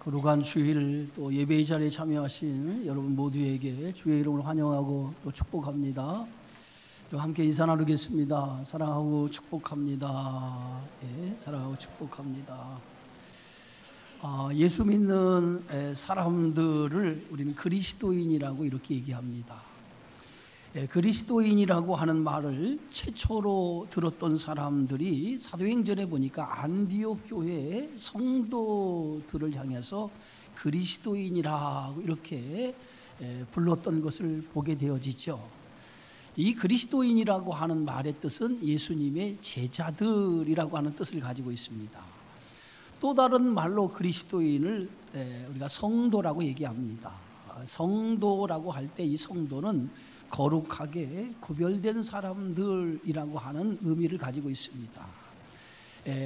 거룩한 주일 또 예배의 자리에 참여하신 여러분 모두에게 주의 이름으로 환영하고 또 축복합니다. 함께 인사 나누겠습니다. 사랑하고 축복합니다. 예, 사랑하고 축복합니다. 예수 믿는 사람들을 우리는 그리스도인이라고 이렇게 얘기합니다. 그리스도인이라고 하는 말을 최초로 들었던 사람들이 사도행전에 보니까 안디옥 교회의 성도들을 향해서 그리스도인이라고 이렇게 불렀던 것을 보게 되어지죠. 이 그리스도인이라고 하는 말의 뜻은 예수님의 제자들이라고 하는 뜻을 가지고 있습니다. 또 다른 말로 그리스도인을 우리가 성도라고 얘기합니다. 성도라고 할 때 이 성도는 거룩하게 구별된 사람들이라고 하는 의미를 가지고 있습니다.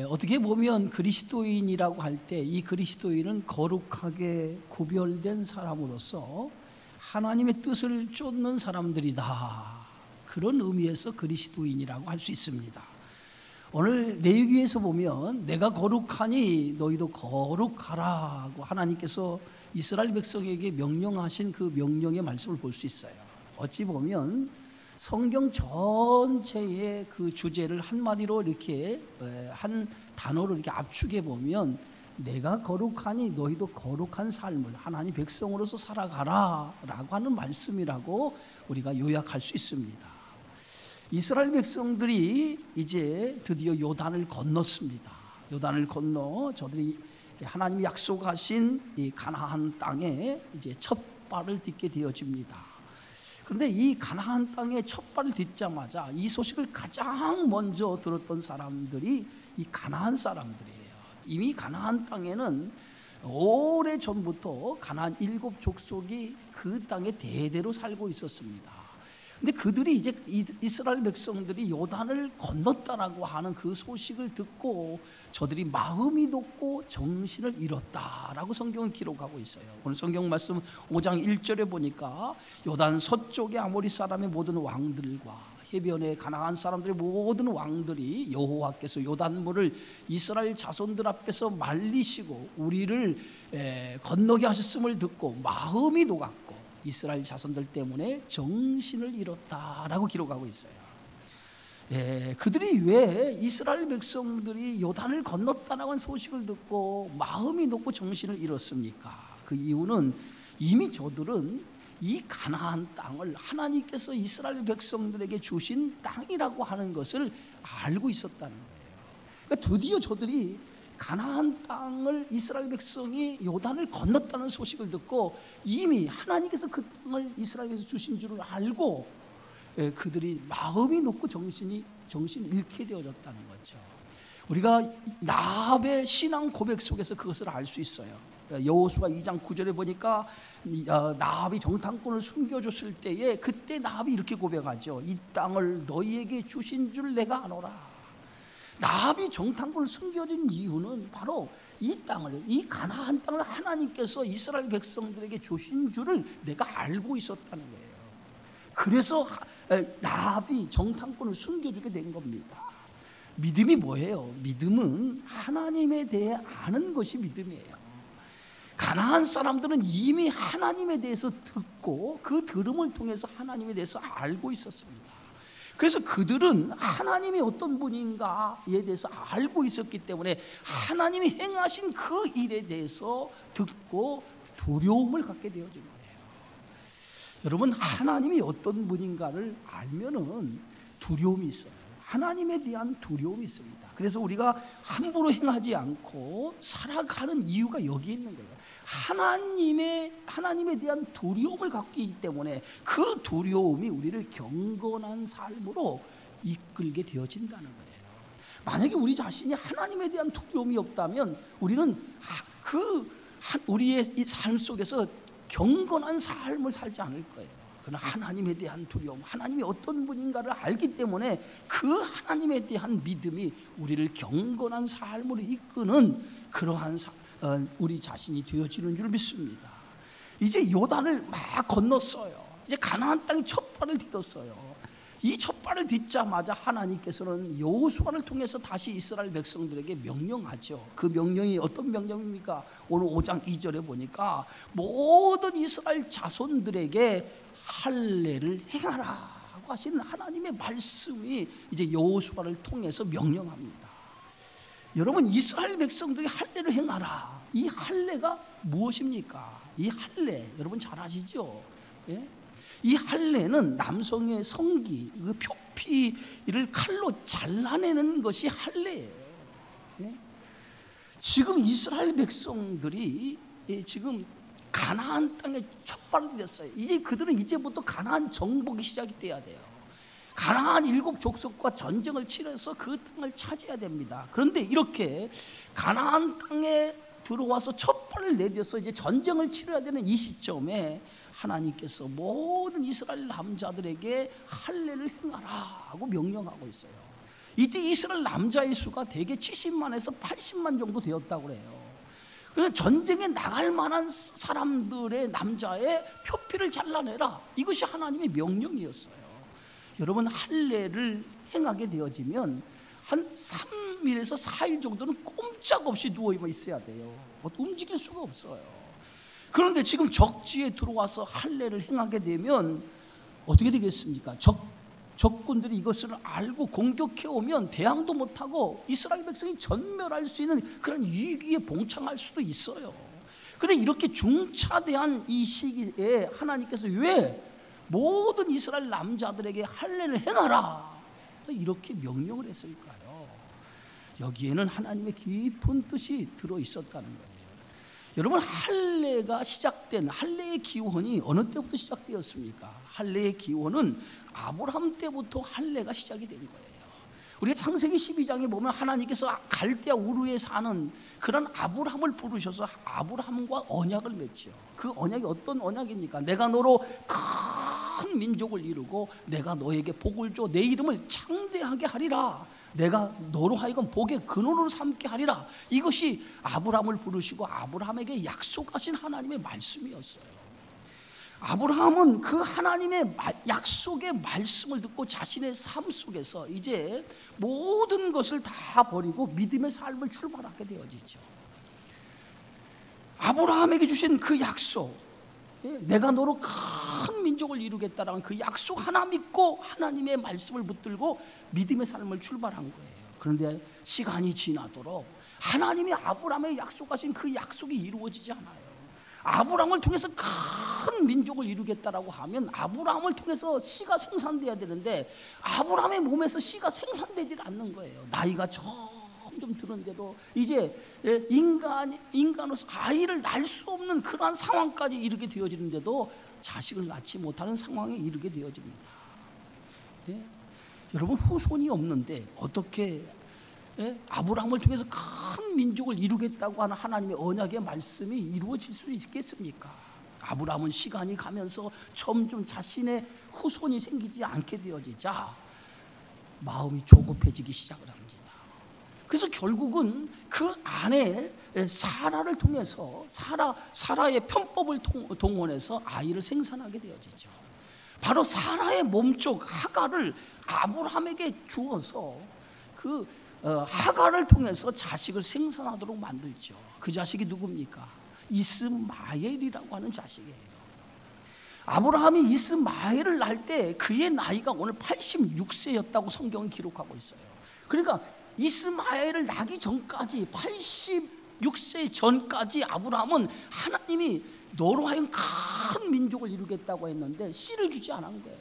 어떻게 보면 그리스도인이라고 할 때 이 그리스도인은 거룩하게 구별된 사람으로서 하나님의 뜻을 쫓는 사람들이다. 그런 의미에서 그리스도인이라고 할 수 있습니다. 오늘 내유기에서 보면 내가 거룩하니 너희도 거룩하라고 하나님께서 이스라엘 백성에게 명령하신 그 명령의 말씀을 볼 수 있어요. 어찌 보면 성경 전체의 그 주제를 한마디로 이렇게 한 단어로 이렇게 압축해 보면 내가 거룩하니 너희도 거룩한 삶을 하나님 백성으로서 살아가라 라고 하는 말씀이라고 우리가 요약할 수 있습니다. 이스라엘 백성들이 이제 드디어 요단을 건넜습니다. 요단을 건너 저들이 하나님이 약속하신 이 가나안 땅에 이제 첫 발을 딛게 되어집니다. 그런데 이 가나안 땅에 첫 발을 딛자마자 이 소식을 가장 먼저 들었던 사람들이 이 가나안 사람들이에요. 이미 가나안 땅에는 오래전부터 가나안 7 족속이 그 땅에 대대로 살고 있었습니다. 근데 그들이 이제 이스라엘 백성들이 요단을 건넜다라고 하는 그 소식을 듣고 저들이 마음이 높고 정신을 잃었다라고 성경을 기록하고 있어요. 오늘 성경 말씀 5장 1절에 보니까 요단 서쪽의 아모리 사람의 모든 왕들과 해변의 가나안 사람들의 모든 왕들이 여호와께서 요단물을 이스라엘 자손들 앞에서 말리시고 우리를 건너게 하셨음을 듣고 마음이 녹았고 이스라엘 자손들 때문에 정신을 잃었다라고 기록하고 있어요. 그들이 왜 이스라엘 백성들이 요단을 건넜다라고 하는 소식을 듣고 마음이 녹고 정신을 잃었습니까? 그 이유는 이미 저들은 이 가나안 땅을 하나님께서 이스라엘 백성들에게 주신 땅이라고 하는 것을 알고 있었다는 거예요. 그러니까 드디어 저들이 가나안 땅을 이스라엘 백성이 요단을 건넜다는 소식을 듣고 이미 하나님께서 그 땅을 이스라엘에서 주신 줄을 알고 그들이 마음이 높고 정신을 잃게 되어졌다는 거죠. 우리가 나합의 신앙 고백 속에서 그것을 알 수 있어요. 여호수아 2장 9절에 보니까 나합이 정탐꾼을 숨겨줬을 때에 그때 나합이 이렇게 고백하죠. 이 땅을 너희에게 주신 줄 내가 아노라. 나합이 정탐꾼을 숨겨진 이유는 바로 이 땅을, 이 가나안 땅을 하나님께서 이스라엘 백성들에게 주신 줄을 내가 알고 있었다는 거예요. 그래서 나합이 정탐꾼을 숨겨주게 된 겁니다. 믿음이 뭐예요? 믿음은 하나님에 대해 아는 것이 믿음이에요. 가나안 사람들은 이미 하나님에 대해서 듣고 그 들음을 통해서 하나님에 대해서 알고 있었습니다. 그래서 그들은 하나님이 어떤 분인가에 대해서 알고 있었기 때문에 하나님이 행하신 그 일에 대해서 듣고 두려움을 갖게 되어진 거예요. 여러분, 하나님이 어떤 분인가를 알면은 두려움이 있어요. 하나님에 대한 두려움이 있습니다. 그래서 우리가 함부로 행하지 않고 살아가는 이유가 여기 있는 거예요. 하나님에 대한 두려움을 갖기 있기 때문에 그 두려움이 우리를 경건한 삶으로 이끌게 되어진다는 거예요. 만약에 우리 자신이 하나님에 대한 두려움이 없다면 우리는 우리의 이 삶 속에서 경건한 삶을 살지 않을 거예요. 그러나 하나님에 대한 두려움, 하나님이 어떤 분인가를 알기 때문에 그 하나님에 대한 믿음이 우리를 경건한 삶으로 이끄는 그러한 우리 자신이 되어지는 줄 믿습니다. 이제 요단을 막 건넜어요. 이제 가나안 땅에 첫 발을 디뎠어요. 이 첫 발을 딛자마자 하나님께서는 여호수아를 통해서 다시 이스라엘 백성들에게 명령하죠. 그 명령이 어떤 명령입니까? 오늘 5장 2절에 보니까 모든 이스라엘 자손들에게 할례를 행하라고 하시는 하나님의 말씀이 이제 여호수아를 통해서 명령합니다. 여러분, 이스라엘 백성들이 할례를 행하라. 이 할례가 무엇입니까? 이 할례 여러분 잘 아시죠? 예? 이 할례는 남성의 성기, 그 표피를 칼로 잘라내는 것이 할례예요. 예? 지금 이스라엘 백성들이 지금 가나안 땅에 첫 발을 들였어요. 이제 그들은 이제부터 가나안 정복이 시작이 돼야 돼요. 가나안 7족속과 전쟁을 치러서 그 땅을 차지해야 됩니다. 그런데 이렇게 가나안 땅에 들어와서 첫 발을 내딛어서 이제 전쟁을 치러야 되는 이 시점에 하나님께서 모든 이스라엘 남자들에게 할례를 행하라고 명령하고 있어요. 이때 이스라엘 남자의 수가 대개 70만에서 80만 정도 되었다고 그래요. 그래서 전쟁에 나갈 만한 사람들의 남자의 표피를 잘라내라. 이것이 하나님의 명령이었어요. 여러분, 할례를 행하게 되어지면 한 3일에서 4일 정도는 꼼짝없이 누워 있어야 돼요. 움직일 수가 없어요. 그런데 지금 적지에 들어와서 할례를 행하게 되면 어떻게 되겠습니까? 적군들이 이것을 알고 공격해 오면 대항도 못하고 이스라엘 백성이 전멸할 수 있는 그런 위기에 봉착할 수도 있어요. 그런데 이렇게 중차대한 이 시기에 하나님께서 왜 모든 이스라엘 남자들에게 할례를 행하라 이렇게 명령을 했을까요? 여기에는 하나님의 깊은 뜻이 들어있었다는 거예요. 여러분, 할례가 시작된 할례의 기원이 어느 때부터 시작되었습니까? 할례의 기원은 아브라함 때부터 할례가 시작이 된 거예요. 우리가 창세기 12장에 보면 하나님께서 갈대아 우르에 사는 그런 아브라함을 부르셔서 아브라함과 언약을 맺죠. 그 언약이 어떤 언약입니까? 내가 너로 큰 민족을 이루고 내가 너에게 복을 줘 내 이름을 창대하게 하리라. 내가 너로 하여금 복의 근원으로 삼게 하리라. 이것이 아브라함을 부르시고 아브라함에게 약속하신 하나님의 말씀이었어요. 아브라함은 그 하나님의 약속의 말씀을 듣고 자신의 삶 속에서 이제 모든 것을 다 버리고 믿음의 삶을 출발하게 되어지죠. 아브라함에게 주신 그 약속, 내가 너로 큰 민족을 이루겠다라는 그 약속 하나 믿고 하나님의 말씀을 붙들고 믿음의 삶을 출발한 거예요. 그런데 시간이 지나도록 하나님이 아브라함에 약속하신 그 약속이 이루어지지 않아요. 아브라함을 통해서 큰 민족을 이루겠다라고 하면 아브라함을 통해서 씨가 생산돼야 되는데 아브라함의 몸에서 씨가 생산되질 않는 거예요. 나이가 점점 드는데도 이제 인간으로서 아이를 낳을 수 없는 그러한 상황까지 이르게 되어지는데도 자식을 낳지 못하는 상황에 이르게 되어집니다. 예? 여러분, 후손이 없는데 어떻게 아브라함을 통해서 큰 민족을 이루겠다고 하는 하나님의 언약의 말씀이 이루어질 수 있겠습니까? 아브라함은 시간이 가면서 점점 자신의 후손이 생기지 않게 되어지자 마음이 조급해지기 시작을 합니다. 그래서 결국은 그 안에 사라를 통해서 사라의 편법을 동원해서 아이를 생산하게 되어지죠. 바로 사라의 몸쪽 하갈을 아브라함에게 주어서 그 하갈을 통해서 자식을 생산하도록 만들죠. 그 자식이 누굽니까? 이스마엘이라고 하는 자식이에요. 아브라함이 이스마엘을 낳을 때 그의 나이가 오늘 86세였다고 성경은 기록하고 있어요. 그러니까 이스마엘을 낳기 전까지 86세 전까지 아브라함은 하나님이 너로 하여금 큰 민족을 이루겠다고 했는데 씨를 주지 않은 거예요.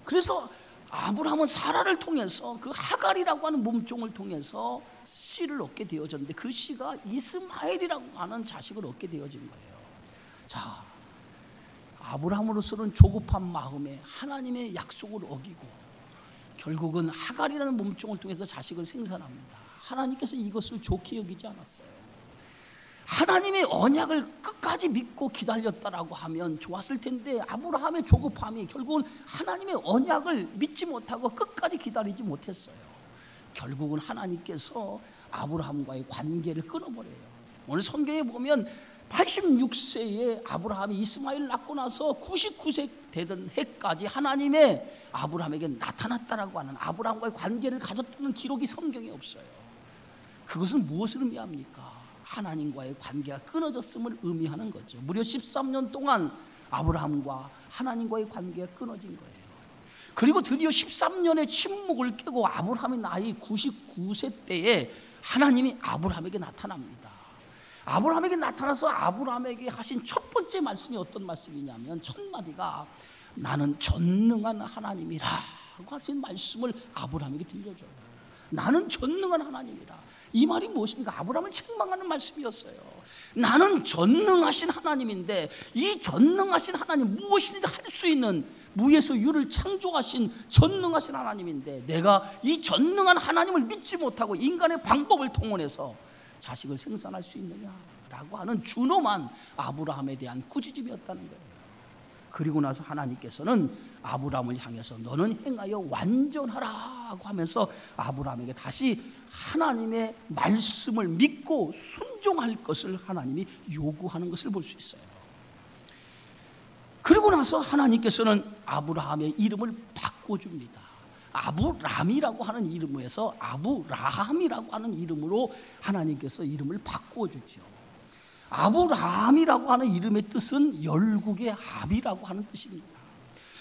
그래서 아브라함은 사라를 통해서 그 하갈이라고 하는 몸종을 통해서 씨를 얻게 되어졌는데 그 씨가 이스마엘이라고 하는 자식을 얻게 되어진 거예요. 자, 아브라함으로서는 조급한 마음에 하나님의 약속을 어기고 결국은 하갈이라는 몸종을 통해서 자식을 생산합니다. 하나님께서 이것을 좋게 여기지 않았어요. 하나님의 언약을 끝까지 믿고 기다렸다라고 하면 좋았을 텐데 아브라함의 조급함이 결국은 하나님의 언약을 믿지 못하고 끝까지 기다리지 못했어요. 결국은 하나님께서 아브라함과의 관계를 끊어버려요. 오늘 성경에 보면 86세에 아브라함이 이스마엘을 낳고 나서 99세 되던 해까지 하나님의 아브라함에게 나타났다라고 하는, 아브라함과의 관계를 가졌다는 기록이 성경에 없어요. 그것은 무엇을 의미합니까? 하나님과의 관계가 끊어졌음을 의미하는 거죠. 무려 13년 동안 아브라함과 하나님과의 관계가 끊어진 거예요. 그리고 드디어 13년의 침묵을 깨고 아브라함의 나이 99세 때에 하나님이 아브라함에게 나타납니다. 아브라함에게 나타나서 아브라함에게 하신 첫 번째 말씀이 어떤 말씀이냐면, 첫 마디가 나는 전능한 하나님이라고 하신 말씀을 아브라함에게 들려줘요. 나는 전능한 하나님이라. 이 말이 무엇입니까? 아브라함을 책망하는 말씀이었어요. 나는 전능하신 하나님인데, 이 전능하신 하나님, 무엇이든지 할 수 있는, 무에서 유를 창조하신 전능하신 하나님인데, 내가 이 전능한 하나님을 믿지 못하고 인간의 방법을 동원해서 자식을 생산할 수 있느냐라고 하는 준엄한 아브라함에 대한 꾸짖음이었다는 거예요. 그리고 나서 하나님께서는 아브라함을 향해서 너는 행하여 완전하라고 하면서 아브라함에게 다시 하나님의 말씀을 믿고 순종할 것을 하나님이 요구하는 것을 볼 수 있어요. 그리고 나서 하나님께서는 아브라함의 이름을 바꿔줍니다. 아브람이라고 하는 이름에서 아브라함이라고 하는 이름으로 하나님께서 이름을 바꿔주죠. 아브라함이라고 하는 이름의 뜻은 열국의 합이라고 하는 뜻입니다.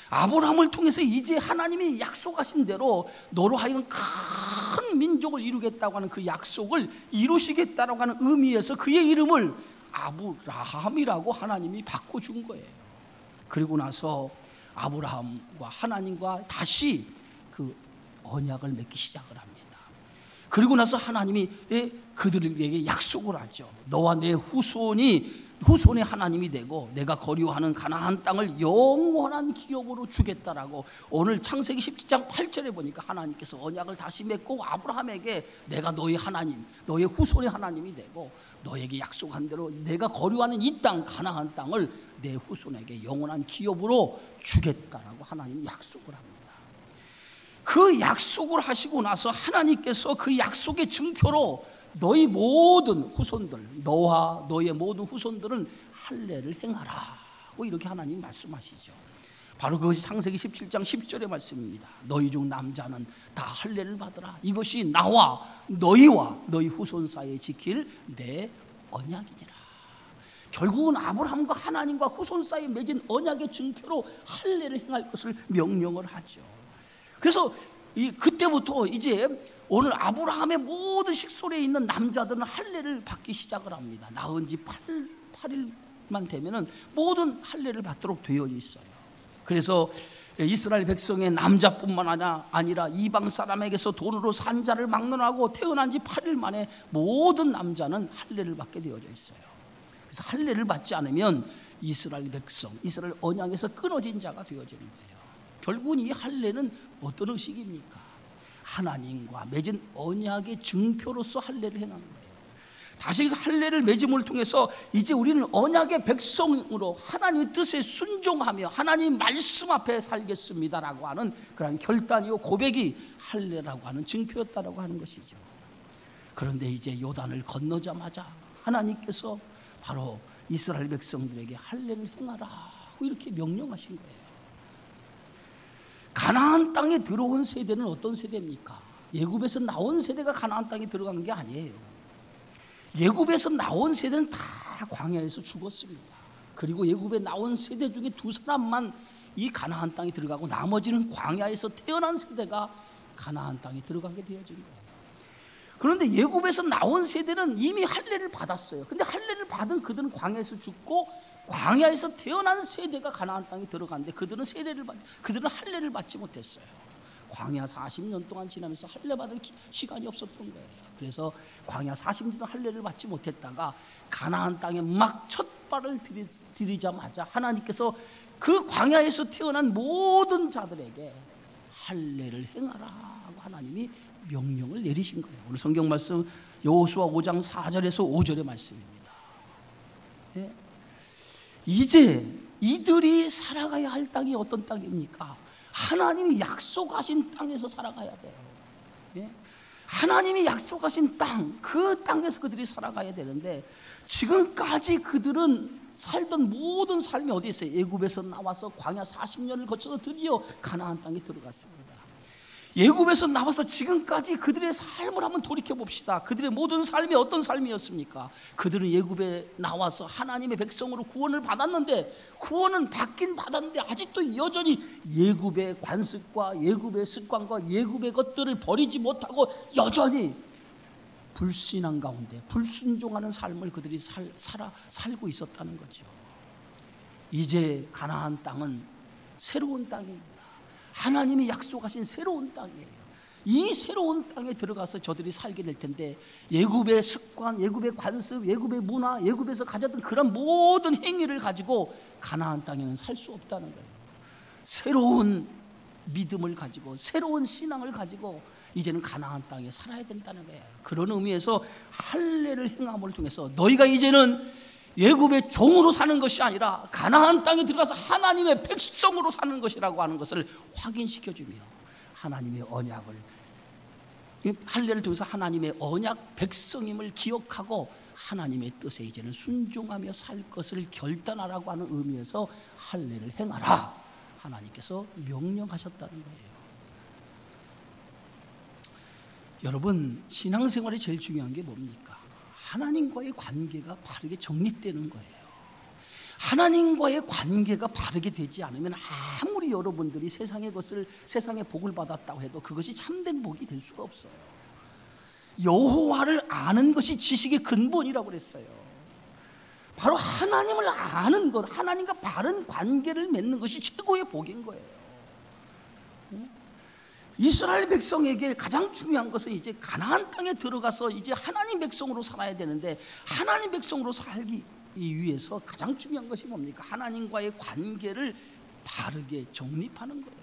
아브라함을 통해서 이제 하나님이 약속하신 대로 너로 하여금 큰 민족을 이루겠다고 하는 그 약속을 이루시겠다라고 하는 의미에서 그의 이름을 아브라함이라고 하나님이 바꿔준 거예요. 그리고 나서 아브라함과 하나님과 다시 그 언약을 맺기 시작을 합니다. 그리고 나서 하나님이 그들에게 약속을 하죠. 너와 내 후손의 하나님이 되고 내가 거류하는 가나안 땅을 영원한 기업으로 주겠다라고, 오늘 창세기 17장 8절에 보니까 하나님께서 언약을 다시 맺고 아브라함에게 내가 너의 하나님, 너의 후손의 하나님이 되고 너에게 약속한 대로 내가 거류하는 이 땅 가나안 땅을 내 후손에게 영원한 기업으로 주겠다라고 하나님이 약속을 합니다. 그 약속을 하시고 나서 하나님께서 그 약속의 증표로 너희 모든 후손들, 너와 너의 모든 후손들은 할례를 행하라고 이렇게 하나님 말씀하시죠. 바로 그것이 창세기 17장 10절의 말씀입니다. 너희 중 남자는 다 할례를 받으라. 이것이 나와 너희와 너희 후손 사이에 지킬 내 언약이니라. 결국은 아브라함과 하나님과 후손 사이에 맺은 언약의 증표로 할례를 행할 것을 명령을 하죠. 그래서 그때부터 이제 오늘 아브라함의 모든 식솔에 있는 남자들은 할례를 받기 시작을 합니다. 낳은 지 8일만 되면은 모든 할례를 받도록 되어 있어요. 그래서 이스라엘 백성의 남자뿐만 아니라 이방 사람에게서 돈으로 산자를 막론하고 태어난 지 8일 만에 모든 남자는 할례를 받게 되어져 있어요. 그래서 할례를 받지 않으면 이스라엘 백성, 이스라엘 언약에서 끊어진 자가 되어지는 거예요. 결국은 이 할례는 어떤 의식입니까? 하나님과 맺은 언약의 증표로서 할례를 행하는 거예요. 다시 할례를 맺음을 통해서 이제 우리는 언약의 백성으로 하나님의 뜻에 순종하며 하나님 말씀 앞에 살겠습니다라고 하는 그런 결단이요 고백이 할례라고 하는 증표였다라고 하는 것이죠. 그런데 이제 요단을 건너자마자 하나님께서 바로 이스라엘 백성들에게 할례를 행하라고 이렇게 명령하신 거예요. 가나안 땅에 들어온 세대는 어떤 세대입니까? 애굽에서 나온 세대가 가나안 땅에 들어간 게 아니에요. 애굽에서 나온 세대는 다 광야에서 죽었습니다. 그리고 애굽에 나온 세대 중에 2사람만 이 가나안 땅에 들어가고 나머지는 광야에서 태어난 세대가 가나안 땅에 들어가게 되어진 거예요. 그런데 애굽에서 나온 세대는 이미 할례를 받았어요. 근데 할례를 받은 그들은 광야에서 죽고 광야에서 태어난 세대가 가나안 땅에 들어갔는데 그들은 할례를 받지 못했어요. 광야 40년 동안 지나면서 할례 받을 시간이 없었던 거예요. 그래서 광야 40년 할례를 받지 못했다가 가나안 땅에 막 첫 발을 들이자마자 하나님께서 그 광야에서 태어난 모든 자들에게 할례를 행하라고 하나님이 명령을 내리신 거예요. 오늘 성경 말씀 여호수아 5장 4절에서 5절의 말씀입니다. 예? 이제 이들이 살아가야 할 땅이 어떤 땅입니까? 하나님이 약속하신 땅에서 살아가야 돼요. 예? 하나님이 약속하신 땅, 그 땅에서 그들이 살아가야 되는데 지금까지 그들은 살던 모든 삶이 어디 있어요? 애굽에서 나와서 광야 40년을 거쳐서 드디어 가나안 땅에 들어갔습니다. 애굽에서 나와서 지금까지 그들의 삶을 한번 돌이켜 봅시다. 그들의 모든 삶이 어떤 삶이었습니까? 그들은 애굽에 나와서 하나님의 백성으로 구원을 받았는데, 구원은 받긴 받았는데 아직도 여전히 애굽의 관습과 애굽의 습관과 애굽의 것들을 버리지 못하고 여전히 불신앙 가운데 불순종하는 삶을 그들이 살고 있었다는 거죠. 이제 가나안 땅은 새로운 땅입니다. 하나님이 약속하신 새로운 땅이에요. 이 새로운 땅에 들어가서 저들이 살게 될 텐데, 애굽의 습관, 애굽의 관습, 애굽의 문화, 애굽에서 가졌던 그런 모든 행위를 가지고 가나안 땅에는 살 수 없다는 거예요. 새로운 믿음을 가지고 새로운 신앙을 가지고 이제는 가나안 땅에 살아야 된다는 거예요. 그런 의미에서 할례를 행함을 통해서 너희가 이제는 애굽의 종으로 사는 것이 아니라 가나안 땅에 들어가서 하나님의 백성으로 사는 것이라고 하는 것을 확인시켜주며, 하나님의 언약을, 할례를 통해서 하나님의 언약 백성임을 기억하고 하나님의 뜻에 이제는 순종하며 살 것을 결단하라고 하는 의미에서 할례를 행하라, 하나님께서 명령하셨다는 거예요. 여러분, 신앙생활이 제일 중요한 게 뭡니까? 하나님과의 관계가 바르게 정립되는 거예요. 하나님과의 관계가 바르게 되지 않으면 아무리 여러분들이 세상의 것을, 세상의 복을 받았다고 해도 그것이 참된 복이 될 수가 없어요. 여호와를 아는 것이 지식의 근본이라고 그랬어요. 바로 하나님을 아는 것, 하나님과 바른 관계를 맺는 것이 최고의 복인 거예요. 이스라엘 백성에게 가장 중요한 것은 이제 가나안 땅에 들어가서 이제 하나님 백성으로 살아야 되는데, 하나님 백성으로 살기 위해서 가장 중요한 것이 뭡니까? 하나님과의 관계를 바르게 정립하는 거예요.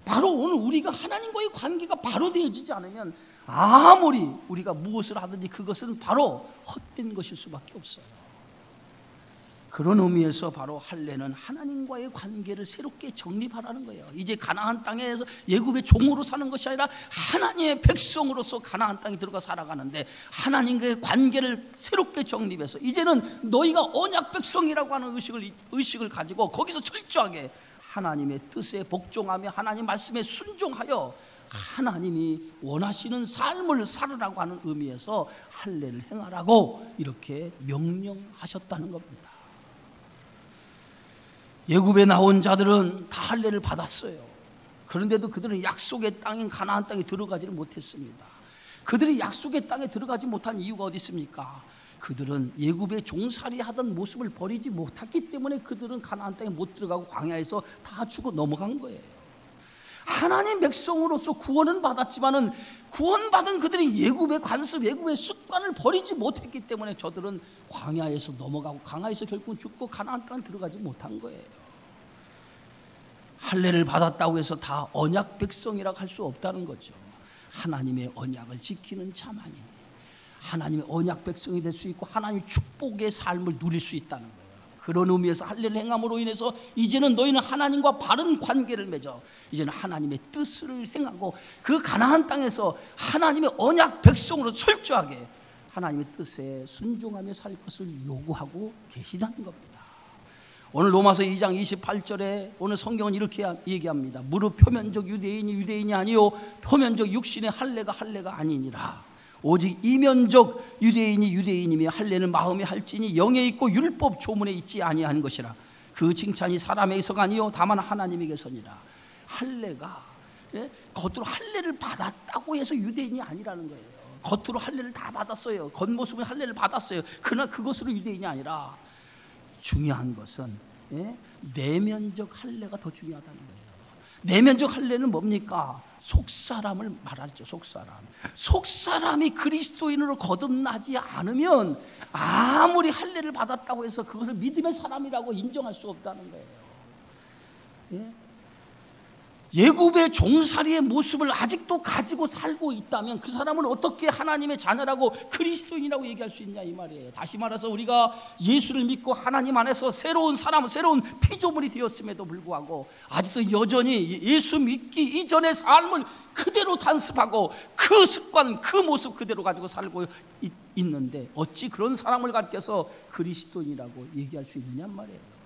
바로 오늘 우리가 하나님과의 관계가 바로 되어지지 않으면 아무리 우리가 무엇을 하든지 그것은 바로 헛된 것일 수밖에 없어요. 그런 의미에서 바로 할례는 하나님과의 관계를 새롭게 정립하라는 거예요. 이제 가나안 땅에서 애굽의 종으로 사는 것이 아니라 하나님의 백성으로서 가나안 땅에 들어가 살아가는데, 하나님과의 관계를 새롭게 정립해서 이제는 너희가 언약 백성이라고 하는 의식을 가지고 거기서 철저하게 하나님의 뜻에 복종하며 하나님 말씀에 순종하여 하나님이 원하시는 삶을 살으라고 하는 의미에서 할례를 행하라고 이렇게 명령하셨다는 겁니다. 애굽에 나온 자들은 다 할례를 받았어요. 그런데도 그들은 약속의 땅인 가나안 땅에 들어가지를 못했습니다. 그들이 약속의 땅에 들어가지 못한 이유가 어디 있습니까? 그들은 애굽의 종살이 하던 모습을 버리지 못했기 때문에 그들은 가나안 땅에 못 들어가고 광야에서 다 죽어 넘어간 거예요. 하나님 백성으로서 구원은 받았지만은 구원받은 그들이 애굽의 관습, 애굽의 습관을 버리지 못했기 때문에 저들은 광야에서 넘어가고 광야에서 결국은 죽고 가나안 땅에 들어가지 못한 거예요. 할례를 받았다고 해서 다 언약 백성이라고 할 수 없다는 거죠. 하나님의 언약을 지키는 자만이 하나님의 언약 백성이 될 수 있고 하나님의 축복의 삶을 누릴 수 있다는 거예요. 그런 의미에서 할례를 행함으로 인해서 이제는 너희는 하나님과 바른 관계를 맺어 이제는 하나님의 뜻을 행하고 그 가나안 땅에서 하나님의 언약 백성으로 철저하게 하나님의 뜻에 순종하며 살 것을 요구하고 계시다는 겁니다. 오늘 로마서 2장 28절에 오늘 성경은 이렇게 얘기합니다. 무릇 표면적 유대인이 유대인이 아니요 표면적 육신의 할례가 할례가 아니니라. 오직 이면적 유대인이 유대인이며 할례는 마음에 할지니 영에 있고 율법 조문에 있지 아니한 것이라. 그 칭찬이 사람에게서가 아니요 다만 하나님에게서니라. 할례가 겉으로 할례를 받았다고 해서 유대인이 아니라는 거예요. 겉으로 할례를 다 받았어요. 겉모습은 할례를 받았어요. 그러나 그것으로 유대인이 아니라 중요한 것은 내면적 할례가 더 중요하다는 거예요. 내면적 할례는 뭡니까? 속사람을 말하죠. 속사람이 그리스도인으로 거듭나지 않으면 아무리 할례를 받았다고 해서 그것을 믿음의 사람이라고 인정할 수 없다는 거예요. 예굽의 종살이의 모습을 아직도 가지고 살고 있다면 그 사람은 어떻게 하나님의 자녀라고 그리스도인이라고 얘기할 수 있냐 이 말이에요. 다시 말해서 우리가 예수를 믿고 하나님 안에서 새로운 사람, 새로운 피조물이 되었음에도 불구하고 아직도 여전히 예수 믿기 이전의 삶을 그대로 단습하고 그 습관, 그 모습 그대로 가지고 살고 있는데 어찌 그런 사람을 가르쳐서 그리스도인이라고 얘기할 수 있느냐 말이에요.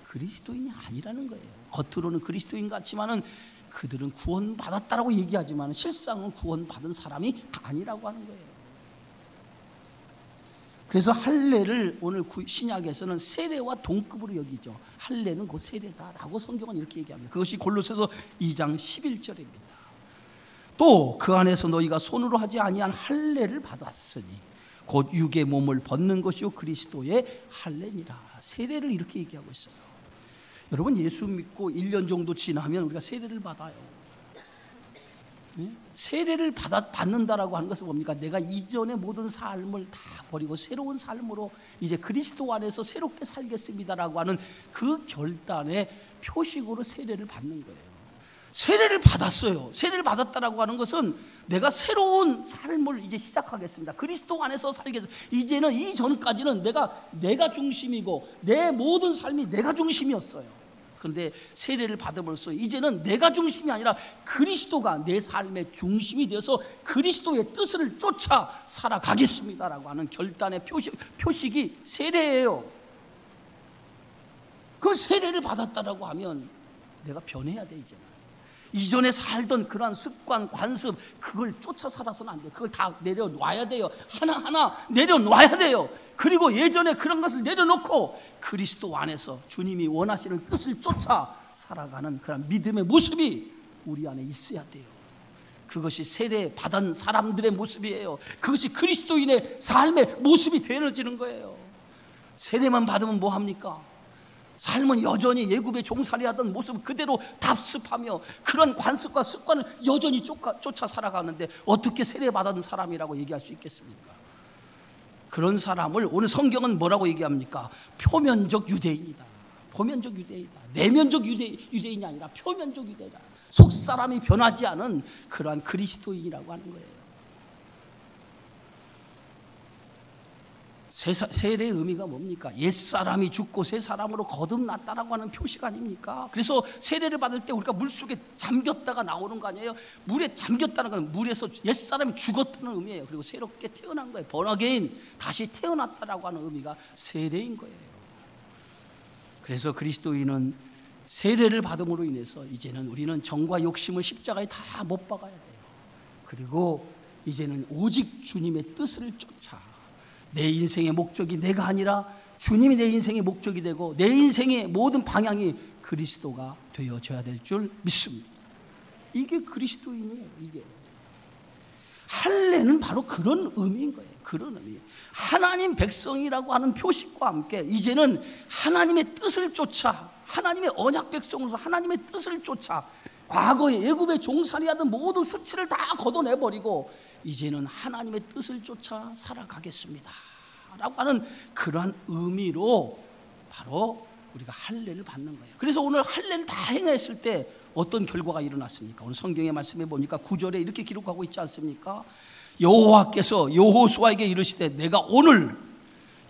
그리스도인이 아니라는 거예요. 겉으로는 그리스도인 같지만은 그들은 구원받았다라고 얘기하지만 실상은 구원받은 사람이 아니라고 하는 거예요. 그래서 할례를 오늘 신약에서는 세례와 동급으로 여기죠. 할례는 그 세례다라고 성경은 이렇게 얘기합니다. 그것이 골로새서 2장 11절입니다. 또 그 안에서 너희가 손으로 하지 아니한 할례를 받았으니 곧 육의 몸을 벗는 것이요 그리스도의 할례니라. 세례를 이렇게 얘기하고 있어요. 여러분 예수 믿고 1년 정도 지나면 우리가 세례를 받아요. 세례를 받는다라고 하는 것은 뭡니까? 내가 이전의 모든 삶을 다 버리고 새로운 삶으로 이제 그리스도 안에서 새롭게 살겠습니다라고 하는 그 결단의 표식으로 세례를 받는 거예요. 세례를 받았어요. 세례를 받았다라고 하는 것은 내가 새로운 삶을 이제 시작하겠습니다. 그리스도 안에서 살겠습니다. 이제는 이전까지는 내가 중심이고 내 모든 삶이 내가 중심이었어요. 그런데 세례를 받음으로써 이제는 내가 중심이 아니라 그리스도가 내 삶의 중심이 되어서 그리스도의 뜻을 쫓아 살아가겠습니다라고 하는 결단의 표식이 세례예요. 그 세례를 받았다라고 하면 내가 변해야 돼. 이전에 살던 그러한 습관, 관습 그걸 쫓아 살아서는 안 돼. 그걸 다 내려놔야 돼요. 하나하나 내려놔야 돼요. 그리고 예전에 그런 것을 내려놓고 그리스도 안에서 주님이 원하시는 뜻을 쫓아 살아가는 그런 믿음의 모습이 우리 안에 있어야 돼요. 그것이 세례 받은 사람들의 모습이에요. 그것이 그리스도인의 삶의 모습이 되어지는 거예요. 세례만 받으면 뭐합니까? 삶은 여전히 예굽의 종살이하던 모습 그대로 답습하며 그런 관습과 습관을 여전히 쫓아 살아가는데 어떻게 세례받은 사람이라고 얘기할 수 있겠습니까? 그런 사람을 오늘 성경은 뭐라고 얘기합니까? 표면적 유대인이다. 표면적 유대인이다. 내면적 유대인이 아니라 표면적 유대인이다. 속사람이 변하지 않은 그러한 그리스도인이라고 하는 거예요. 세례의 의미가 뭡니까? 옛사람이 죽고 새 사람으로 거듭났다라고 하는 표식 아닙니까? 그래서 세례를 받을 때 우리가 물속에 잠겼다가 나오는 거 아니에요? 물에 잠겼다는 건 물에서 옛사람이 죽었다는 의미예요. 그리고 새롭게 태어난 거예요. born again, 다시 태어났다라고 하는 의미가 세례인 거예요. 그래서 그리스도인은 세례를 받음으로 인해서 이제는 우리는 정과 욕심을 십자가에 다 못 박아야 돼요. 그리고 이제는 오직 주님의 뜻을 쫓아 내 인생의 목적이 내가 아니라 주님이 내 인생의 목적이 되고 내 인생의 모든 방향이 그리스도가 되어져야 될 줄 믿습니다. 이게 그리스도인이에요. 이게 할례는 바로 그런 의미인 거예요. 그런 의미. 하나님 백성이라고 하는 표식과 함께 이제는 하나님의 뜻을 쫓아 하나님의 언약 백성으로서 하나님의 뜻을 쫓아 과거에 애굽의 종살이하던 모든 수치를 다 걷어내버리고 이제는 하나님의 뜻을 쫓아 살아가겠습니다 라고 하는 그러한 의미로 바로 우리가 할례를 받는 거예요. 그래서 오늘 할례를 다 행했을 때 어떤 결과가 일어났습니까? 오늘 성경의 말씀에 보니까 9절에 이렇게 기록하고 있지 않습니까? 여호와께서 여호수아에게 이르시되 내가 오늘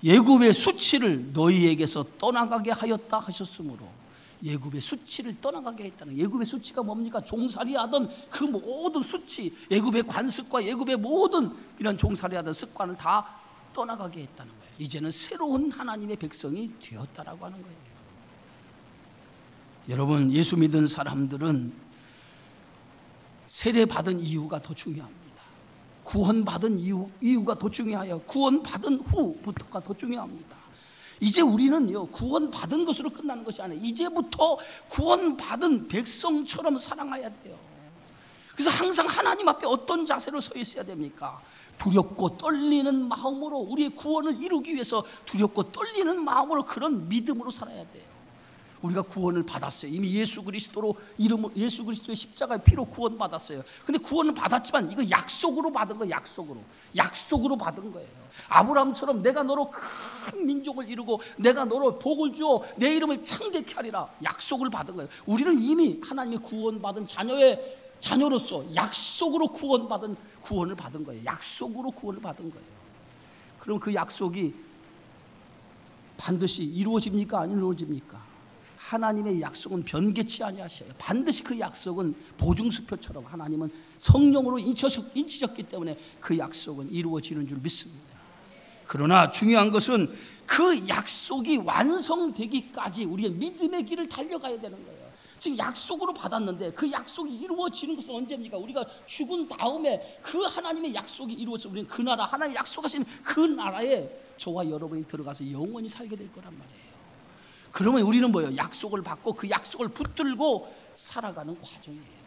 애굽의 수치를 너희에게서 떠나가게 하였다 하셨으므로 애굽의 수치를 떠나가게 했다는, 애굽의 수치가 뭡니까? 종살이하던 그 모든 수치, 애굽의 관습과 애굽의 모든 이런 종살이하던 습관을 다 떠나가게 했다는 거예요. 이제는 새로운 하나님의 백성이 되었다라고 하는 거예요. 여러분, 예수 믿는 사람들은 세례 받은 이유가 더 중요합니다. 구원받은 이유가 더 중요해요. 구원받은 후부터가 더 중요합니다. 이제 우리는요, 구원받은 것으로 끝나는 것이 아니에요. 이제부터 구원받은 백성처럼 살아가야 돼요. 그래서 항상 하나님 앞에 어떤 자세로 서 있어야 됩니까? 두렵고 떨리는 마음으로, 우리의 구원을 이루기 위해서 두렵고 떨리는 마음으로, 그런 믿음으로 살아야 돼요. 우리가 구원을 받았어요. 이미 예수 그리스도로 이름으로 예수 그리스도의 십자가의 피로 구원 받았어요. 근데 구원을 받았지만 이거 약속으로 받은 거예요. 약속으로 받은 거예요. 아브라함처럼 내가 너로 큰 민족을 이루고 내가 너로 복을 주어 내 이름을 창대케 하리라 약속을 받은 거예요. 우리는 이미 하나님의 구원받은 자녀로서 약속으로 구원을 받은 거예요. 약속으로 구원을 받은 거예요. 그럼 그 약속이 반드시 이루어집니까? 안 이루어집니까? 하나님의 약속은 변개치 아니하셔요. 반드시 그 약속은 보증수표처럼 하나님은 성령으로 인치셨기 때문에 그 약속은 이루어지는 줄 믿습니다. 그러나 중요한 것은 그 약속이 완성되기까지 우리의 믿음의 길을 달려가야 되는 거예요. 지금 약속으로 받았는데 그 약속이 이루어지는 것은 언제입니까? 우리가 죽은 다음에 그 하나님의 약속이 이루어져 우리는 그 나라 하나님 약속하신 그 나라에 저와 여러분이 들어가서 영원히 살게 될 거란 말이에요. 그러면 우리는 뭐예요? 약속을 받고 그 약속을 붙들고 살아가는 과정이에요.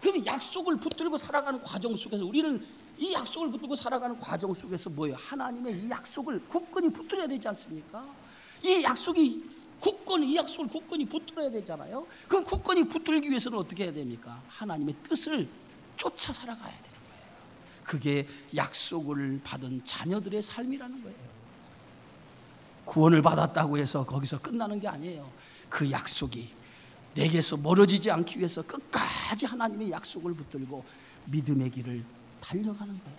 그럼 약속을 붙들고 살아가는 과정 속에서 우리는 이 약속을 붙들고 살아가는 과정 속에서 뭐예요? 하나님의 이 약속을 굳건히 붙들어야 되지 않습니까? 이 약속을 굳건히 붙들어야 되잖아요. 그럼 굳건히 붙들기 위해서는 어떻게 해야 됩니까? 하나님의 뜻을 쫓아 살아가야 되는 거예요. 그게 약속을 받은 자녀들의 삶이라는 거예요. 구원을 받았다고 해서 거기서 끝나는 게 아니에요. 그 약속이 내게서 멀어지지 않기 위해서 끝까지 하나님의 약속을 붙들고 믿음의 길을 달려가는 거예요.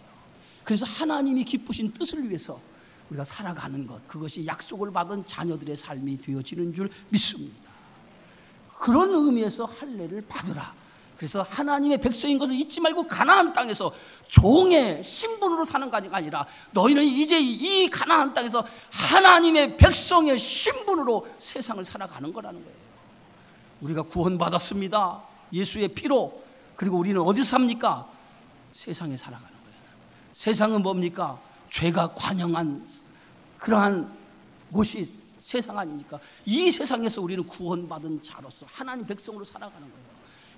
그래서 하나님이 기쁘신 뜻을 위해서 우리가 살아가는 것, 그것이 약속을 받은 자녀들의 삶이 되어지는 줄 믿습니다. 그런 의미에서 할례를 받으라. 그래서 하나님의 백성인 것을 잊지 말고 가나안 땅에서 종의 신분으로 사는 것이 아니라 너희는 이제 이 가나안 땅에서 하나님의 백성의 신분으로 세상을 살아가는 거라는 거예요. 우리가 구원받았습니다. 예수의 피로. 그리고 우리는 어디서 삽니까? 세상에 살아가는 거예요. 세상은 뭡니까? 죄가 관영한 그러한 곳이 세상 아닙니까? 이 세상에서 우리는 구원받은 자로서 하나님 백성으로 살아가는 거예요.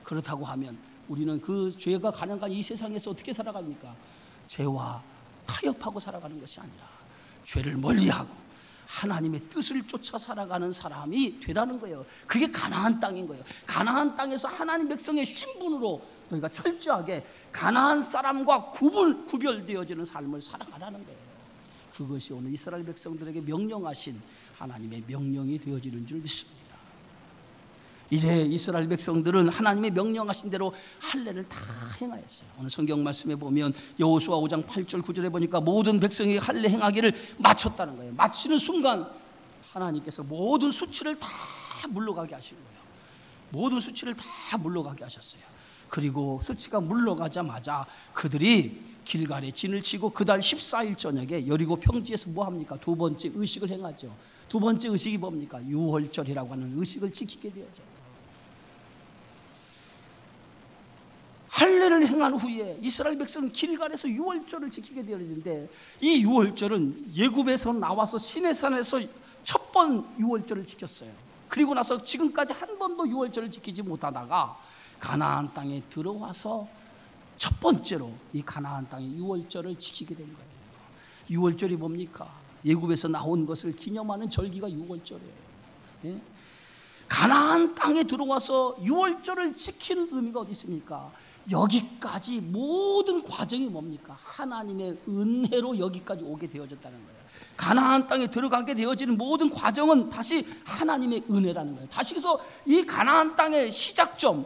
그렇다고 하면 우리는 그 죄가 가능한 이 세상에서 어떻게 살아갑니까? 죄와 타협하고 살아가는 것이 아니라 죄를 멀리하고 하나님의 뜻을 쫓아 살아가는 사람이 되라는 거예요. 그게 가나안 땅인 거예요. 가나안 땅에서 하나님 백성의 신분으로 너희가 철저하게 가나안 사람과 구별되어지는 삶을 살아가라는 거예요. 그것이 오늘 이스라엘 백성들에게 명령하신 하나님의 명령이 되어지는 줄 믿습니다. 이제 이스라엘 백성들은 하나님의 명령하신 대로 할례를 다 행하였어요. 오늘 성경 말씀에 보면 여호수아 5장 8절 9절에 보니까 모든 백성이 할례 행하기를 마쳤다는 거예요. 마치는 순간 하나님께서 모든 수치를 다 물러가게 하신 거예요. 모든 수치를 다 물러가게 하셨어요. 그리고 수치가 물러가자마자 그들이 길갈에 진을 치고 그달 14일 저녁에 여리고 평지에서 뭐 합니까? 두 번째 의식을 행하죠. 두 번째 의식이 뭡니까? 유월절이라고 하는 의식을 지키게 되어져요. 할례를 행한 후에 이스라엘 백성은 길갈에서 유월절을 지키게 되어지는데 이 유월절은 예굽에서 나와서 시내산에서 첫 번 유월절을 지켰어요. 그리고 나서 지금까지 한 번도 유월절을 지키지 못하다가 가나안 땅에 들어와서 첫 번째로 이 가나안 땅의 유월절을 지키게 된 거예요. 유월절이 뭡니까? 예굽에서 나온 것을 기념하는 절기가 유월절이에요. 예? 가나안 땅에 들어와서 유월절을 지키는 의미가 어디 있습니까? 여기까지 모든 과정이 뭡니까? 하나님의 은혜로 여기까지 오게 되어졌다는 거예요. 가나안 땅에 들어가게 되어지는 모든 과정은 다시 하나님의 은혜라는 거예요. 다시 그래서 이 가나안 땅의 시작점,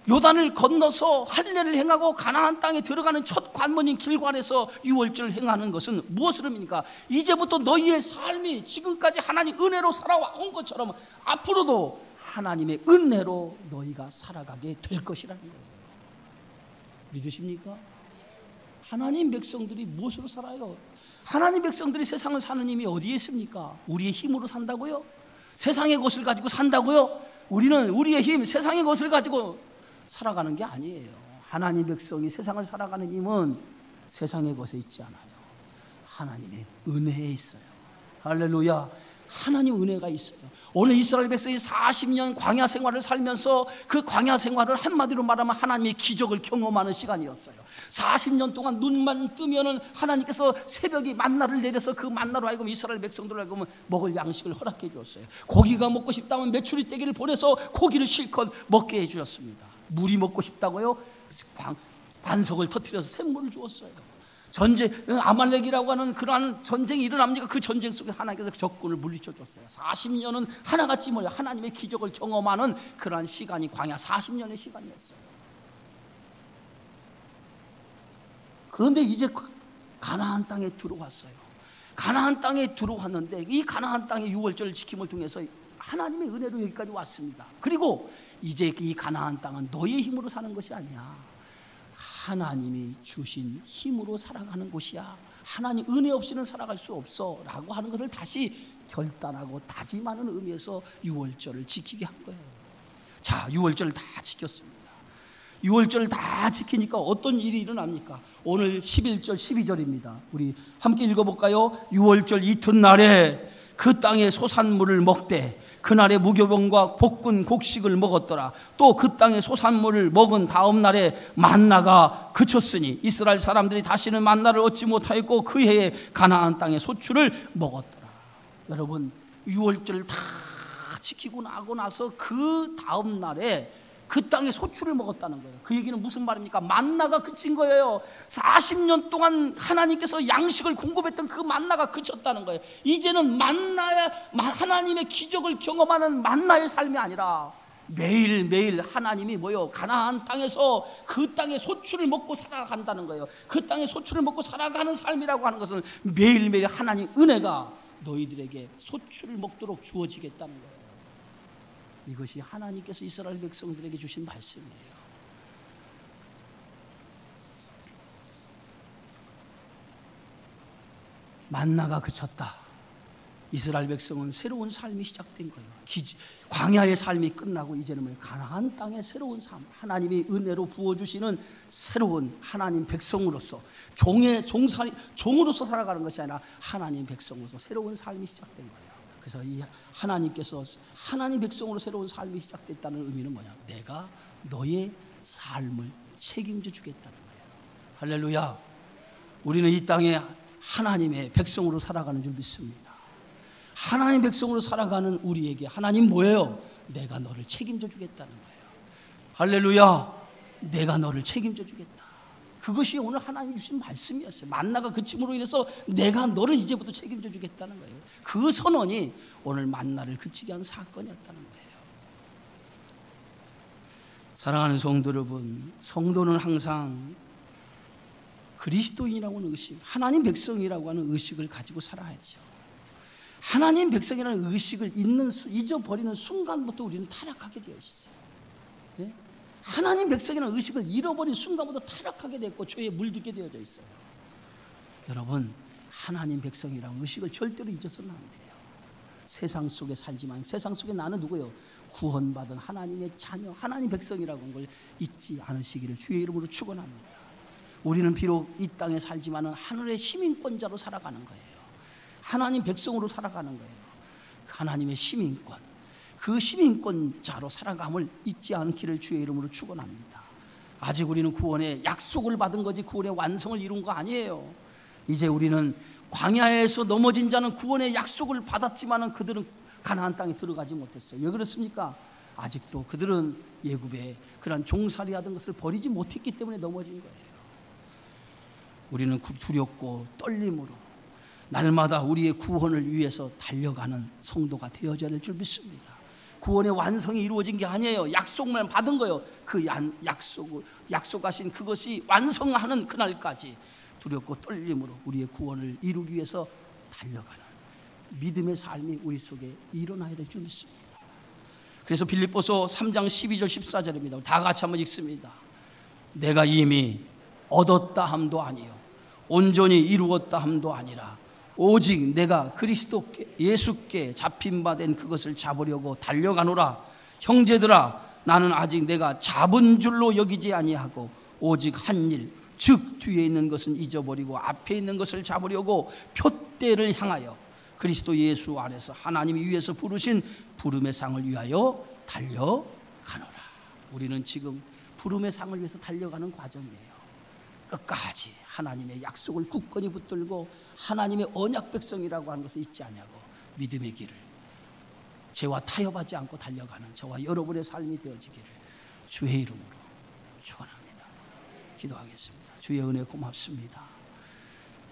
요단을 건너서 할례를 행하고 가나안 땅에 들어가는 첫 관문인 길갈에서 유월절을 행하는 것은 무엇을 의미입니까? 이제부터 너희의 삶이 지금까지 하나님 은혜로 살아온 것처럼 앞으로도 하나님의 은혜로 너희가 살아가게 될 것이라는 거예요. 믿으십니까? 하나님 백성들이 무엇으로 살아요? 하나님 백성들이 세상을 사는 힘이 어디에 있습니까? 우리의 힘으로 산다고요? 세상의 것을 가지고 산다고요? 우리는 우리의 힘, 세상의 것을 가지고 살아가는 게 아니에요. 하나님 백성이 세상을 살아가는 힘은 세상의 것에 있지 않아요. 하나님의 은혜에 있어요. 할렐루야. 하나님 은혜가 있어요. 오늘 이스라엘 백성이 40년 광야 생활을 살면서 그 광야 생활을 한마디로 말하면 하나님의 기적을 경험하는 시간이었어요. 40년 동안 눈만 뜨면은 하나님께서 새벽에 만나를 내려서 그 만나로 하여금 이스라엘 백성들을 하여금 먹을 양식을 허락해 주었어요. 고기가 먹고 싶다면 메추리 떼기를 보내서 고기를 실컷 먹게 해 주셨습니다. 물이 먹고 싶다고요? 반석을 터뜨려서 샘물을 주었어요. 전쟁, 아말렉이라고 하는 그러한 전쟁이 일어납니까? 그 전쟁 속에 하나님께서 적군을 물리쳐 줬어요. 40년은 하나같이 뭐냐, 하나님의 기적을 경험하는 그러한 시간이 광야 40년의 시간이었어요. 그런데 이제 가나안 땅에 들어왔어요. 가나안 땅에 들어왔는데 이 가나안 땅의 유월절 지킴을 통해서 하나님의 은혜로 여기까지 왔습니다. 그리고 이제 이 가나안 땅은 너의 힘으로 사는 것이 아니야. 하나님이 주신 힘으로 살아가는 곳이야. 하나님 은혜 없이는 살아갈 수 없어 라고 하는 것을 다시 결단하고 다짐하는 의미에서 유월절을 지키게 한 거예요. 자, 유월절을 다 지켰습니다. 유월절을 다 지키니까 어떤 일이 일어납니까? 오늘 11절 12절입니다. 우리 함께 읽어볼까요? 유월절 이튿날에 그 땅의 소산물을 먹되 그날에 무교병과 볶은 곡식을 먹었더라. 또 그 땅의 소산물을 먹은 다음 날에 만나가 그쳤으니 이스라엘 사람들이 다시는 만나를 얻지 못하였고 그 해에 가나안 땅의 소출을 먹었더라. 여러분, 유월절을 다 지키고 나고 나서 그 다음 날에 그 땅의 소출을 먹었다는 거예요. 그 얘기는 무슨 말입니까? 만나가 그친 거예요. 40년 동안 하나님께서 양식을 공급했던 그 만나가 그쳤다는 거예요. 이제는 만나야 하나님의 기적을 경험하는 만나의 삶이 아니라 매일매일 하나님이 뭐요? 가나안 땅에서 그 땅의 소출을 먹고 살아간다는 거예요. 그 땅의 소출을 먹고 살아가는 삶이라고 하는 것은 매일매일 하나님 은혜가 너희들에게 소출을 먹도록 주어지겠다는 거예요. 이것이 하나님께서 이스라엘 백성들에게 주신 말씀이에요. 만나가 그쳤다. 이스라엘 백성은 새로운 삶이 시작된 거예요. 광야의 삶이 끝나고 이제는 가나안 땅의 새로운 삶, 하나님이 은혜로 부어주시는 새로운 하나님 백성으로서 종으로서 살아가는 것이 아니라 하나님 백성으로서 새로운 삶이 시작된 거예요. 그래서 이 하나님께서 하나님 백성으로 새로운 삶이 시작됐다는 의미는 뭐냐? 내가 너의 삶을 책임져 주겠다는 거예요. 할렐루야. 우리는 이 땅에 하나님의 백성으로 살아가는 줄 믿습니다. 하나님 백성으로 살아가는 우리에게 하나님 뭐예요? 내가 너를 책임져 주겠다는 거예요. 할렐루야. 내가 너를 책임져 주겠다. 그것이 오늘 하나님 주신 말씀이었어요. 만나가 그침으로 인해서 내가 너를 이제부터 책임져 주겠다는 거예요. 그 선언이 오늘 만나를 그치게 한 사건이었다는 거예요. 사랑하는 성도 여러분, 성도는 항상 그리스도인이라고 하는 의식, 하나님 백성이라고 하는 의식을 가지고 살아야 되죠. 하나님 백성이라는 의식을 잊어버리는 순간부터 우리는 타락하게 되어 있어요. 네? 하나님 백성이라는 의식을 잃어버린 순간부터 타락하게 됐고 죄에 물들게 되어져 있어요. 여러분, 하나님 백성이라는 의식을 절대로 잊어서는 안 돼요. 세상 속에 살지만 세상 속에 나는 누구예요? 구원받은 하나님의 자녀, 하나님 백성이라고 하는 걸 잊지 않으시기를 주의 이름으로 축원합니다. 우리는 비록 이 땅에 살지만 하늘의 시민권자로 살아가는 거예요. 하나님 백성으로 살아가는 거예요. 하나님의 시민권, 그 시민권자로 살아감을 잊지 않기를 주의 이름으로 축원합니다. 아직 우리는 구원의 약속을 받은 거지 구원의 완성을 이룬 거 아니에요. 이제 우리는 광야에서 넘어진 자는 구원의 약속을 받았지만 그들은 가나안 땅에 들어가지 못했어요. 왜 그렇습니까? 아직도 그들은 예굽의 그런 종살이하던 것을 버리지 못했기 때문에 넘어진 거예요. 우리는 두렵고 떨림으로 날마다 우리의 구원을 위해서 달려가는 성도가 되어져야 될 줄 믿습니다. 구원의 완성이 이루어진 게 아니에요. 약속만 받은 거예요. 그 약속하신 그것이 완성하는 그날까지 두렵고 떨림으로 우리의 구원을 이루기 위해서 달려가는 믿음의 삶이 우리 속에 일어나야 될 줄 믿습니다. 그래서 빌립보서 3장 12절 14절입니다. 다 같이 한번 읽습니다. 내가 이미 얻었다 함도 아니요 온전히 이루었다 함도 아니라 오직 내가 그리스도께 예수께 잡힌 바 된 그것을 잡으려고 달려가노라. 형제들아, 나는 아직 내가 잡은 줄로 여기지 아니하고 오직 한 일, 즉 뒤에 있는 것은 잊어버리고 앞에 있는 것을 잡으려고 표대를 향하여 그리스도 예수 안에서 하나님이 위에서 부르신 부름의 상을 위하여 달려가노라. 우리는 지금 부름의 상을 위해서 달려가는 과정이에요. 끝까지 하나님의 약속을 굳건히 붙들고 하나님의 언약 백성이라고 하는 것을 잊지 아니하고 믿음의 길을 죄와 타협하지 않고 달려가는 저와 여러분의 삶이 되어지기를 주의 이름으로 축원합니다. 기도하겠습니다. 주의 은혜 고맙습니다.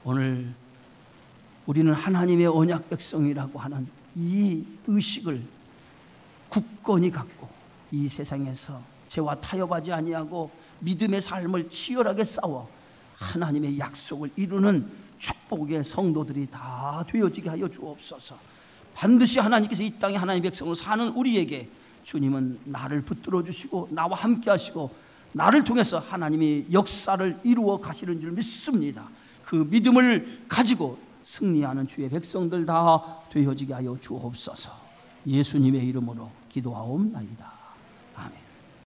오늘 우리는 하나님의 언약 백성이라고 하는 이 의식을 굳건히 갖고 이 세상에서 죄와 타협하지 아니하고 믿음의 삶을 치열하게 싸워 하나님의 약속을 이루는 축복의 성도들이 다 되어지게 하여 주옵소서. 반드시 하나님께서 이 땅에 하나님의 백성으로 사는 우리에게 주님은 나를 붙들어 주시고 나와 함께 하시고 나를 통해서 하나님이 역사를 이루어 가시는 줄 믿습니다. 그 믿음을 가지고 승리하는 주의 백성들 다 되어지게 하여 주옵소서. 예수님의 이름으로 기도하옵나이다.